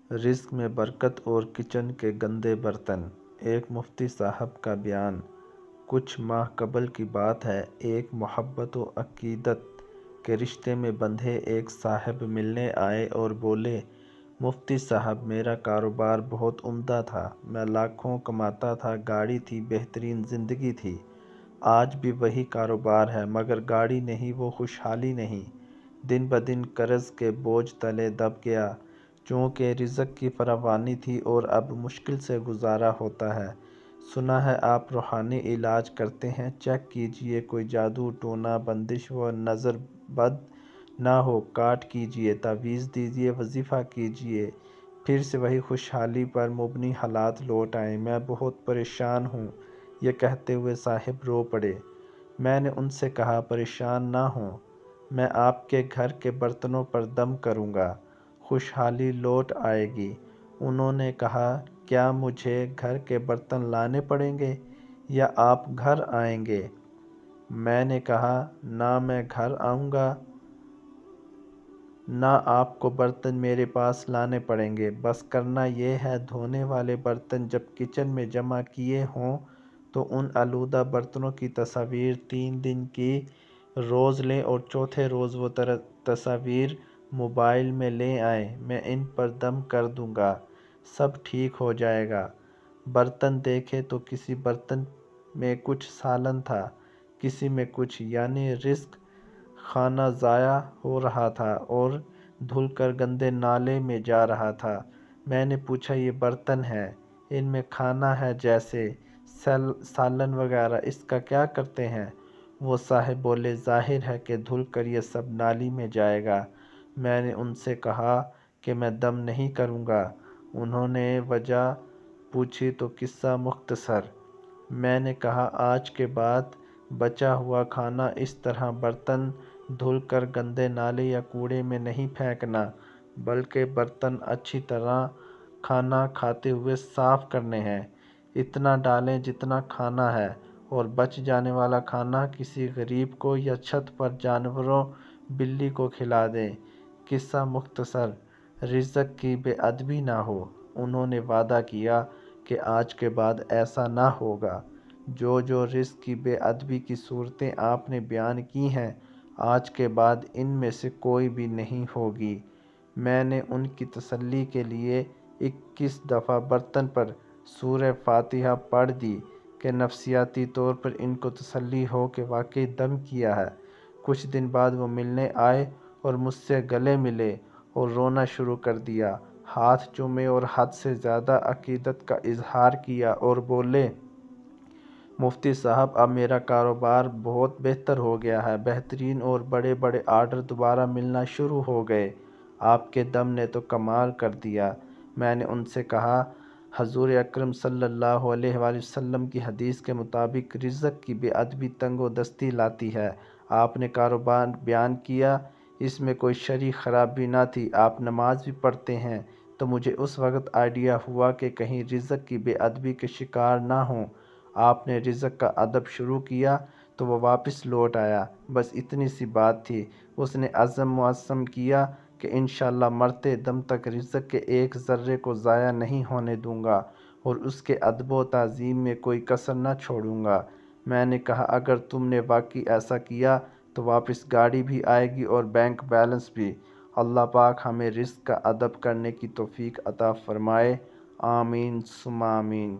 رزق میں برکت اور کچن کے گندے برتن۔ ایک مفتی صاحب کا بیان۔ کچھ ماہ قبل کی بات ہے، ایک محبت و عقیدت کے رشتے میں بندھے ایک صاحب ملنے آئے اور بولے، مفتی صاحب میرا کاروبار بہت عمدہ تھا، میں لاکھوں کماتا تھا، گاڑی تھی، بہترین زندگی تھی۔ آج بھی وہی کاروبار ہے مگر گاڑی نہیں، وہ خوشحالی نہیں۔ دن بدن قرض کے بوجھ تلے دب گیا۔ چونکہ رزق کی فراوانی تھی اور اب مشکل سے گزارا ہوتا ہے۔ سنا ہے آپ روحانی علاج کرتے ہیں، چیک کیجئے کوئی جادو ٹونا بندش و نظر بد نہ ہو، کاٹ کیجئے، تعویذ دیجئے، وظیفہ کیجئے، پھر سے وہی خوشحالی پر مبنی حالات لوٹ آئیں۔ میں بہت پریشان ہوں۔ یہ کہتے ہوئے صاحب رو پڑے۔ میں نے ان سے کہا، پریشان نہ ہوں، میں آپ کے گھر کے برتنوں پر دم کروں گا، خوشحالی لوٹ آئے گی۔ انہوں نے کہا، کیا مجھے گھر کے برتن لانے پڑیں گے یا آپ گھر آئیں گے؟ میں نے کہا، نہ میں گھر آؤں گا نہ آپ کو برتن میرے پاس لانے پڑیں گے، بس کرنا یہ ہے دھونے والے برتن جب کچن میں جمع کیے ہوں تو ان آلودہ برتنوں کی تصاویر 3 دن کی روز لیں اور چوتھے روز وہ تصاویر موبائل میں لے آئیں، میں ان پر دم کر دوں گا، سب ٹھیک ہو جائے گا۔ برتن دیکھے تو کسی برتن میں کچھ سالن تھا، کسی میں کچھ، یعنی رزق خانہ ضائع ہو رہا تھا اور دھل کر گندے نالے میں جا رہا تھا۔ میں نے پوچھا، یہ برتن ہیں، ان میں کھانا ہے جیسے سالن وغیرہ، اس کا کیا کرتے ہیں؟ وہ صاحب بولے، ظاہر ہے کہ دھل کر یہ سب نالی میں جائے گا۔ میں نے ان سے کہا کہ میں دم نہیں کروں گا۔ انہوں نے وجہ پوچھی تو قصہ مختصر۔ میں نے کہا، آج کے بعد بچا ہوا کھانا اس طرح برتن دھل کر گندے نالے یا کوڑے میں نہیں پھینکنا، بلکہ برتن اچھی طرح کھانا کھاتے ہوئے صاف کرنے ہیں، اتنا ڈالیں جتنا کھانا ہے، اور بچ جانے والا کھانا کسی غریب کو یا چھت پر جانوروں بلی کو کھلا دیں۔ قصہ مختصر، رزق کی بے ادبی نہ ہو۔ انہوں نے وعدہ کیا کہ آج کے بعد ایسا نہ ہوگا۔ جو رزق کی بے ادبی کی صورتیں آپ نے بیان کی ہیں، آج کے بعد ان میں سے کوئی بھی نہیں ہوگی۔ میں نے ان کی تسلی کے لیے 21 دفعہ برتن پر سورہ فاتحہ پڑھ دی کہ نفسیاتی طور پر ان کو تسلی ہو کہ واقعی دم کیا ہے۔ کچھ دن بعد وہ ملنے آئے اور مجھ سے گلے ملے اور رونا شروع کر دیا، ہاتھ چومے اور حد سے زیادہ عقیدت کا اظہار کیا اور بولے، مفتی صاحب اب میرا کاروبار بہت بہتر ہو گیا ہے، بہترین اور بڑے بڑے آرڈر دوبارہ ملنا شروع ہو گئے، آپ کے دم نے تو کمال کر دیا۔ میں نے ان سے کہا، حضور اکرم صلی اللہ علیہ وآلہ وسلم کی حدیث کے مطابق رزق کی بے ادبی تنگ و دستی لاتی ہے۔ آپ نے کاروبار بیان کیا، اس میں کوئی شرعی خرابی نہ تھی، آپ نماز بھی پڑھتے ہیں، تو مجھے اس وقت آئیڈیا ہوا کہ کہیں رزق کی بے ادبی کے شکار نہ ہوں۔ آپ نے رزق کا ادب شروع کیا تو وہ واپس لوٹ آیا، بس اتنی سی بات تھی۔ اس نے عزم معظم کیا کہ انشاءاللہ مرتے دم تک رزق کے ایک ذرے کو ضائع نہیں ہونے دوں گا اور اس کے ادب و تعظیم میں کوئی کسر نہ چھوڑوں گا۔ میں نے کہا، اگر تم نے واقعی ایسا کیا تو واپس گاڑی بھی آئے گی اور بینک بیلنس بھی۔ اللہ پاک ہمیں رزق کا ادب کرنے کی توفیق عطا فرمائے، آمین ثم آمین۔